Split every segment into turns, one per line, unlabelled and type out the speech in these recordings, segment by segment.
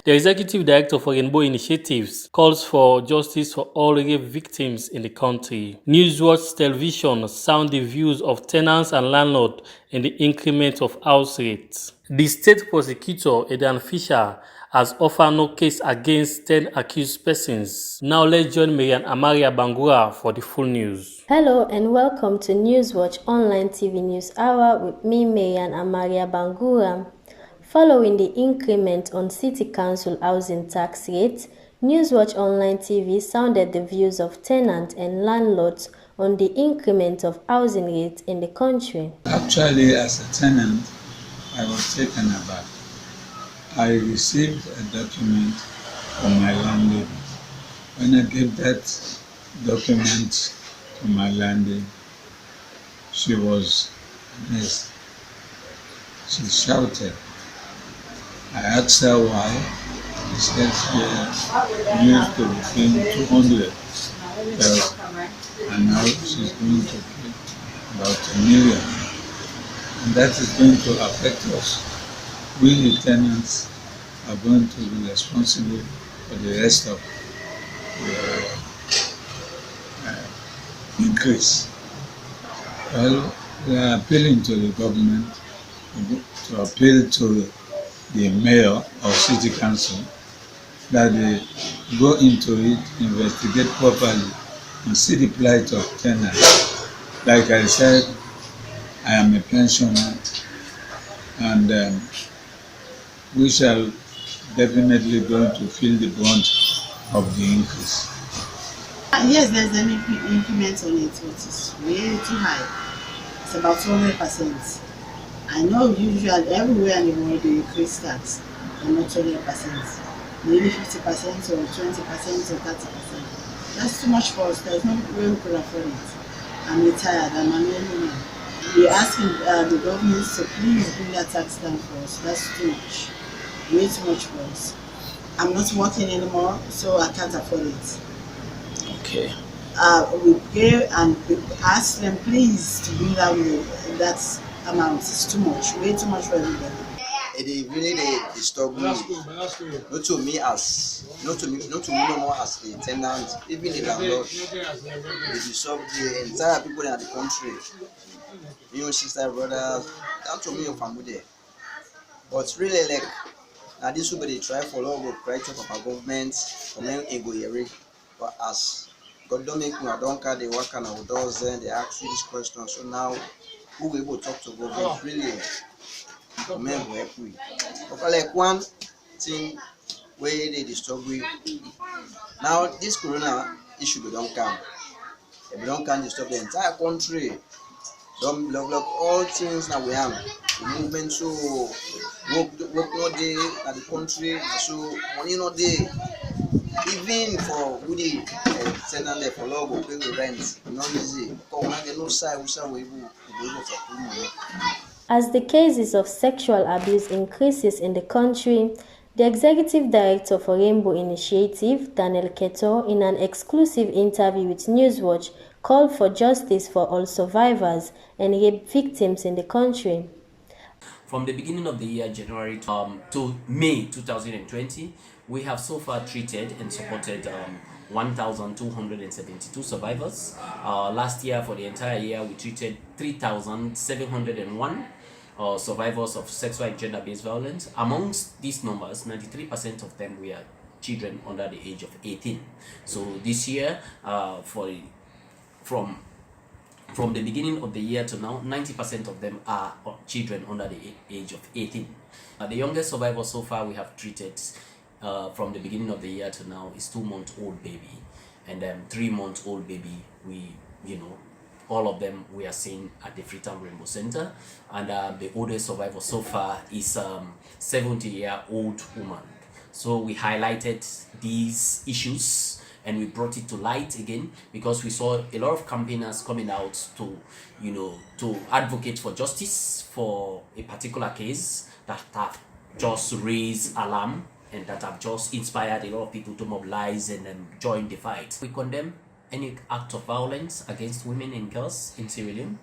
The executive director for Rainbow Initiatives calls for justice for all rape victims in the country. Newswatch television sound the views of tenants and landlords in the increment of house rates. The state prosecutor, Edan Fisher, has offered no case against 10 accused persons. Now let's join Marian Amaria Bangura for the full news.
Hello and welcome to Newswatch Online TV News Hour with me, Marian Amaria Bangura. Following the increment on City Council housing tax rates, Newswatch Online TV sounded the views of tenants and landlords on the increment of housing rates in the country.
Actually, as a tenant, I was taken aback. I received a document from my landlady. When I gave that document to my landlady, she was amazed. She shouted. I asked her why. She said she used to pay 200,000 and now she's going to pay about 1 million. And that is going to affect us. We the tenants are going to be responsible for the rest of the increase. Well, we are appealing to the government to appeal to the mayor or city council that they go into it, investigate properly, and see the plight of tenants. Like I said, I am a pensioner, and we shall definitely going to feel the brunt of the increase.
Yes, there's an increment on it, but it's way too high. It's about 200%. I know usually everywhere in the world they increase tax, but not 200%. Maybe 50% or 20% or 30%. That's too much for us. There's no way we could afford it. I'm retired. I'm an old woman. We're asking the government to please bring that tax down for us. That's too much. Way too much for us. I'm not working anymore, so I can't afford it.
Okay.
We pay and we ask them please to bring down that amount. It's too much. Way too much for everybody.
It is really disturb me. Not to me no more as a tenant, even the landlord. It disturb the entire people in the country. You sister, brothers, down to me your family. But really like now this will be the try for love of cry to our government for men ego here. But as God don't make me I don't care the work and our doors and they ask you this question. So now who will able to talk to government really men will help we. But like one thing where they disturb we now this corona issue they don't come. If we don't can disturb the entire country. Don't block all things that we have. The movement so work no day at the country, so money no day. Even for Woody tenant there for love of pay the rent, not easy. Because when they no side, we shall able for money.
As the cases of sexual abuse increases in the country, the executive director for Rainbow Initiative, Daniel Keto, in an exclusive interview with Newswatch, called for justice for all survivors and rape victims in the country.
From the beginning of the year, January to May 2020, we have so far treated and supported 1,272 survivors. Last year, for the entire year, we treated 3,701 survivors of sexual and gender-based violence. Amongst these numbers, 93% of them were children under the age of 18. So this year, from the beginning of the year to now, 90% of them are children under the age of 18. The youngest survivor so far we have treated from the beginning of the year to now is 2-month-old baby, and 3-month-old baby. All of them we are seeing at the Freetown Rainbow Center, and the oldest survivor so far is 70-year-old woman. So we highlighted these issues and we brought it to light again because we saw a lot of campaigners coming out to advocate for justice for a particular case that have just raised alarm and that have just inspired a lot of people to mobilize and join the fight. We condemn any act of violence against women and girls in Sierra Leone.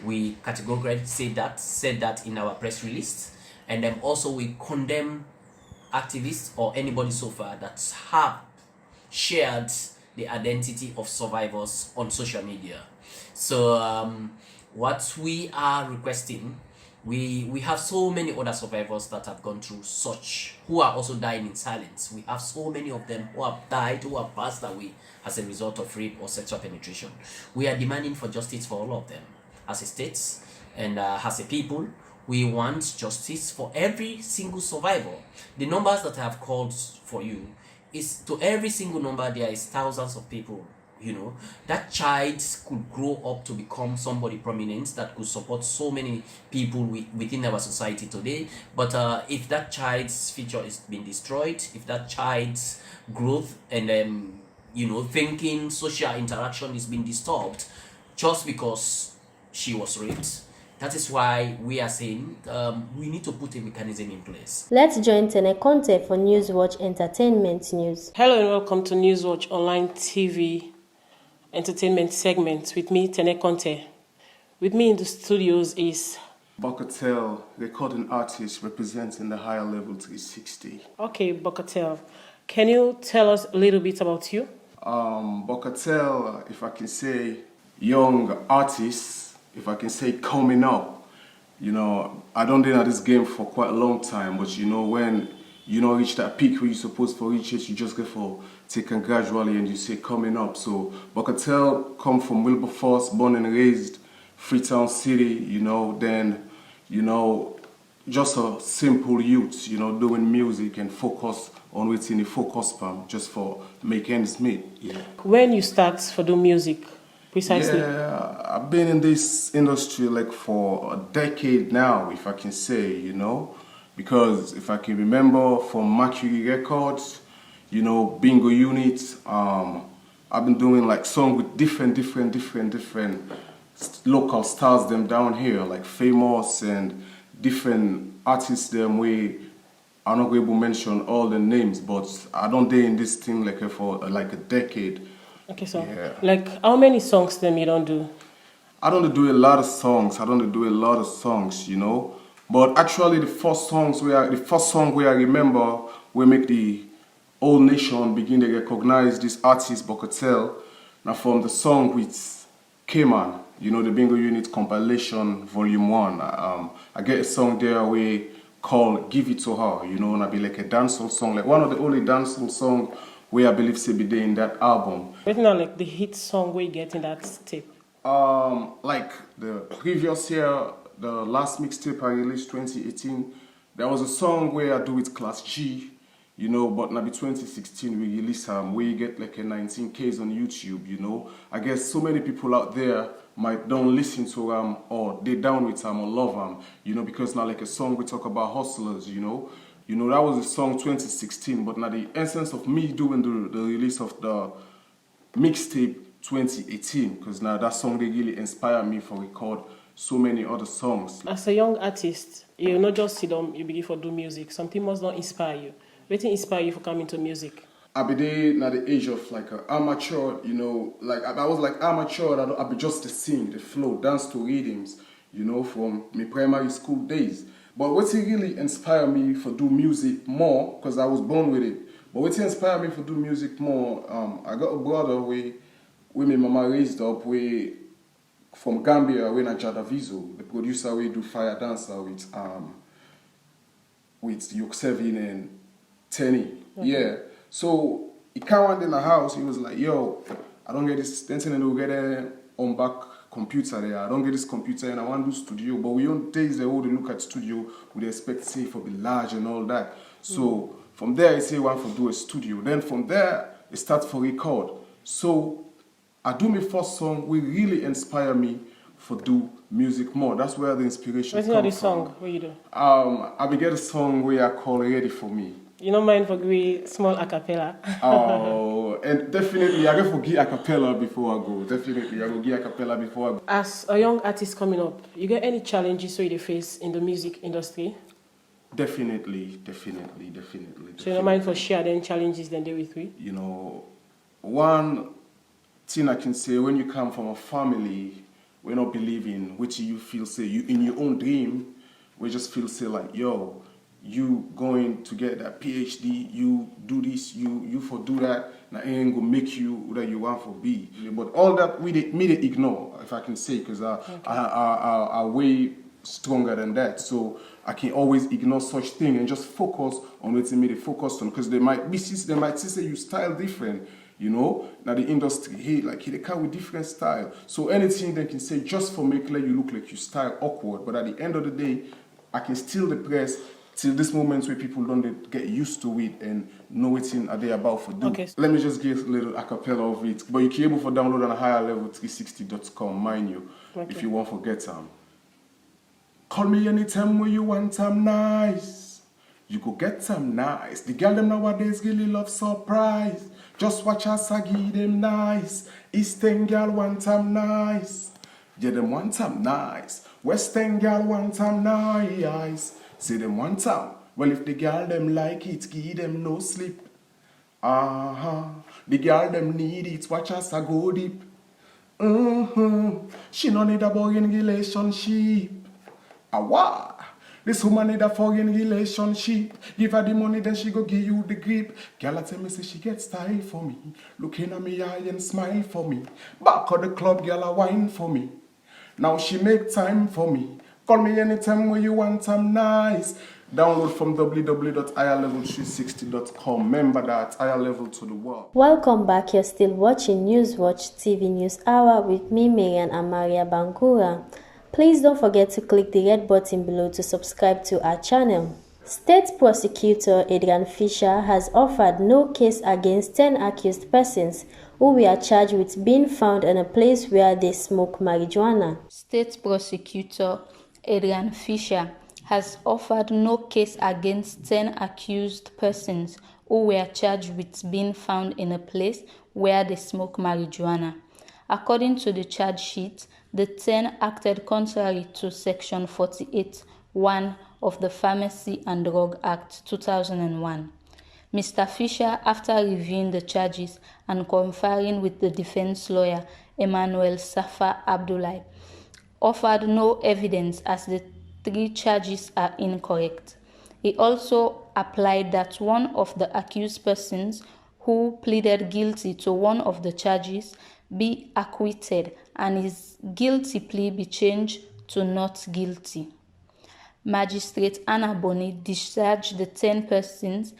We categorically said that in our press release, and then also we condemn activists or anybody so far that have shared the identity of survivors on social media. So what we are requesting, we have so many other survivors that have gone through such, who are also dying in silence. We have so many of them who have died, who have passed away as a result of rape or sexual penetration. We are demanding for justice for all of them. As a state and as a people, we want justice for every single survivor. The numbers that I have called for you is, to every single number there is thousands of people. You know, that child could grow up to become somebody prominent that could support so many people within our society today. But if that child's future is being destroyed, if that child's growth and thinking, social interaction is being disturbed just because she was raped, that is why we are saying we need to put a mechanism in place.
Let's join Tene Conte for Newswatch Entertainment News.
Hello and welcome to Newswatch Online TV Entertainment segment with me, Tene Conte. With me in the studios is
Bocatel, recording artist representing the higher level 360.
Okay, Bocatel. Can you tell us a little bit about you?
Bocatel, if I can say young artist, if I can say coming up, I don't been at this game for quite a long time, but when reach that peak where you're supposed to reach it, you just get for taken gradually and you say coming up. So Bocatel come from Wilberforce, born and raised, Freetown City, then just a simple youth, doing music and focus on within the focus palm just for make ends meet. Yeah.
When you start for do music, precisely?
Yeah, I've been in this industry like for a decade now, if I can say, because if I can remember from Mercury Records, Bingo Unit, I've been doing like song with different local stars them down here, like Famous and different artists them way. I'm not able to mention all the names, but I don't do in this thing like for like a decade.
Okay, so
yeah.
Like how many songs them you don't do?
I don't do a lot of songs. But actually, the first song where I remember we make the whole nation begin to recognize this artist Bocatel. Now from the song with K-Man, the Bingo Unit compilation volume 1. I get a song there we called "Give It to Her," and I be like a dancehall song, like one of the only dancehall song where I believe say be there in that album.
Right now, like the hit song we get in that tape.
Like the previous year, the last mixtape I released 2018, there was a song where I do with Class G, but now be 2016 we release we get like a 19Ks on YouTube, I guess so many people out there might don't listen to or they down with or love because now like a song we talk about hustlers, that was a song 2016, but now the essence of me doing the release of the mixtape 2018, because now that song they really inspired me for record so many other songs.
As a young artist, you not just sit down, you begin for do music. Something must not inspire you. What inspire you for coming to music?
I be there at the age of like an amateur, like I was like amateur. I be just to sing, the flow, dance to rhythms, from my primary school days. But what really inspired me for do music more, because I was born with it. But what inspired me for do music more, I got a brother where my mama raised up, from Gambia, when I Jadavizo, the producer we do Fire Dancer with Yuk7 and Tenny. Okay. Yeah. So he came in the house, he was like, yo, I don't get this dancing and we get on back computer there. I don't get this computer and I want to do studio. But we on days they all look at studio, we expect say for be large and all that. So from there I say want to do a studio. Then from there it starts for record. So I do my first song, we really inspire me for do music more. That's where the inspiration comes from.
What's the song? What you do?
I be get a song where I call Ready For Me.
You don't mind for a small acapella?
Oh, and definitely I go for give acapella before I go. Definitely I will give acapella before I go.
As a young artist coming up, you get any challenges you face in the music industry?
Definitely.
So you don't mind for share then challenges then they with me?
One thing I can say, when you come from a family, we're not believing which you feel say you in your own dream, we just feel say like, yo, you going to get that PhD, you do this, you for do that, now ain't gonna make you that you want for be. But all that me they ignore, if I can say, because I way stronger than that. So I can always ignore such thing and just focus on what me they focus on, because they might say you style different. Now the industry, they come with different style. So anything they can say just for make you look like you style awkward, but at the end of the day, I can still the press till this moment where people don't get used to it and know what are they about for do.
Okay.
Let me just give a little acapella of it. But you can able for download on higherlevel360.com, mind you, if you want to forget some. Call me anytime when you want some nice. You go get some nice. The girl them nowadays really love surprise. Just watch us give them nice. Eastern girl want some nice. Yeah, them want some nice. Western girl want some nice. Say them want some. Well, if the girl them like it, give them no sleep. The girl them need it. Watch us go deep. She no need a boring relationship. Awa. This woman need a foreign relationship. Give her the money, then she go give you the grip. Girl, I tell me, say she get style for me. Looking at me eye and smile for me. Back of the club, girl, a wine for me. Now she make time for me. Call me anytime when you want some nice. Download from www.higherlevel360.com. Remember that, higher level to the world.
Welcome back. You're still watching Newswatch TV News Hour with me, Marian Amaria Bangura. Please don't forget to click the red button below to subscribe to our channel. State Prosecutor Adrian Fisher has offered no case against 10 accused persons who were charged with being found in a place where they smoke marijuana.
State Prosecutor Adrian Fisher has offered no case against 10 accused persons who were charged with being found in a place where they smoke marijuana. According to the charge sheet, the 10 acted contrary to Section 48(1) of the Pharmacy and Drug Act 2001. Mr. Fisher, after reviewing the charges and conferring with the defense lawyer Emmanuel Safa Abdullahi, offered no evidence as the 3 charges are incorrect. He also applied that one of the accused persons who pleaded guilty to one of the charges be acquitted and his guilty plea be changed to not guilty. Magistrate Anna Boni discharged the 10 persons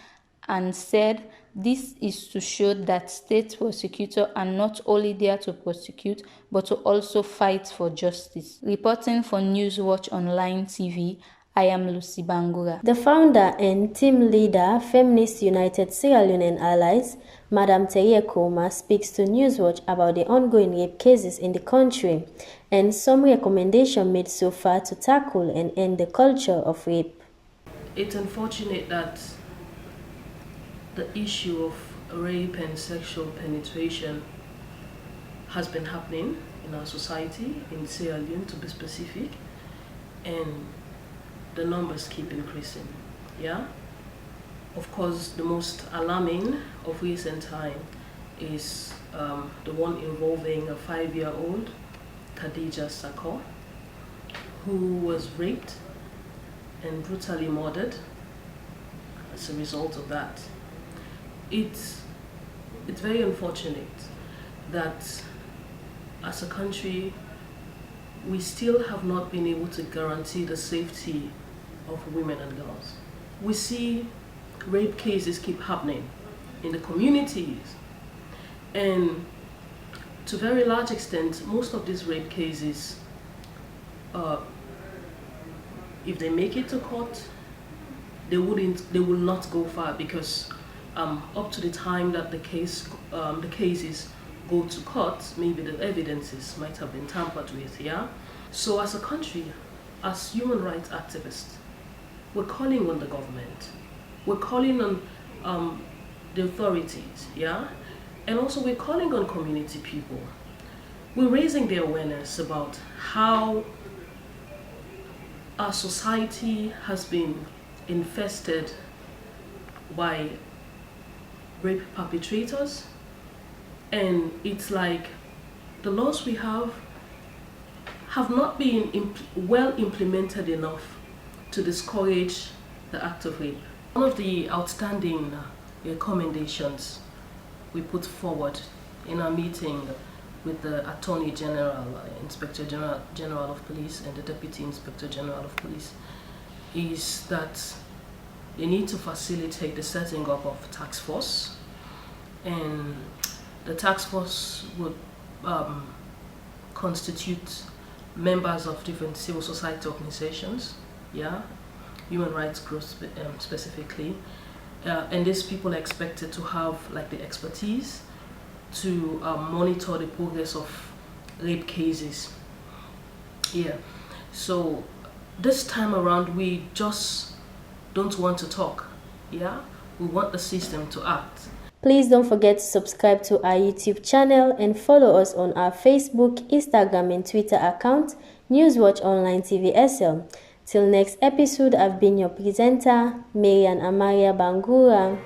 and said this is to show that state prosecutors are not only there to prosecute but to also fight for justice. Reporting for Newswatch Online TV, I am Lucy Bangura.
The founder and team leader, Feminist United Sierra Leone and Allies, Madam Terie Koma, speaks to Newswatch about the ongoing rape cases in the country and some recommendations made so far to tackle and end the culture of rape.
It's unfortunate that the issue of rape and sexual penetration has been happening in our society, in Sierra Leone to be specific, and the numbers keep increasing. Yeah? Of course, the most alarming of recent time is the one involving a 5-year-old, Khadija Sakor, who was raped and brutally murdered as a result of that. It's very unfortunate that as a country we still have not been able to guarantee the safety of women and girls. We see rape cases keep happening in the communities, and to a very large extent most of these rape cases, if they make it to court, they will not go far, because up to the time that the cases go to court, maybe the evidences might have been tampered with. Yeah. So as a country, as human rights activists, we're calling on the government, we're calling on the authorities, yeah, and also we're calling on community people. We're raising the awareness about how our society has been infested by rape perpetrators, and it's like the laws we have not been well implemented enough to discourage the act of rape. One of the outstanding recommendations we put forward in our meeting with the Attorney General, Inspector General of Police, and the Deputy Inspector General of Police is that they need to facilitate the setting up of a task force, and the task force would constitute members of different civil society organizations, human rights groups specifically, and these people are expected to have like the expertise to monitor the progress of rape cases. So this time around we just don't want to talk. We want the system to act.
Please don't forget to subscribe to our YouTube channel and follow us on our Facebook, Instagram and Twitter account, Newswatch Online TV SL. Till next episode, I've been your presenter, Marian Amaria Bangura.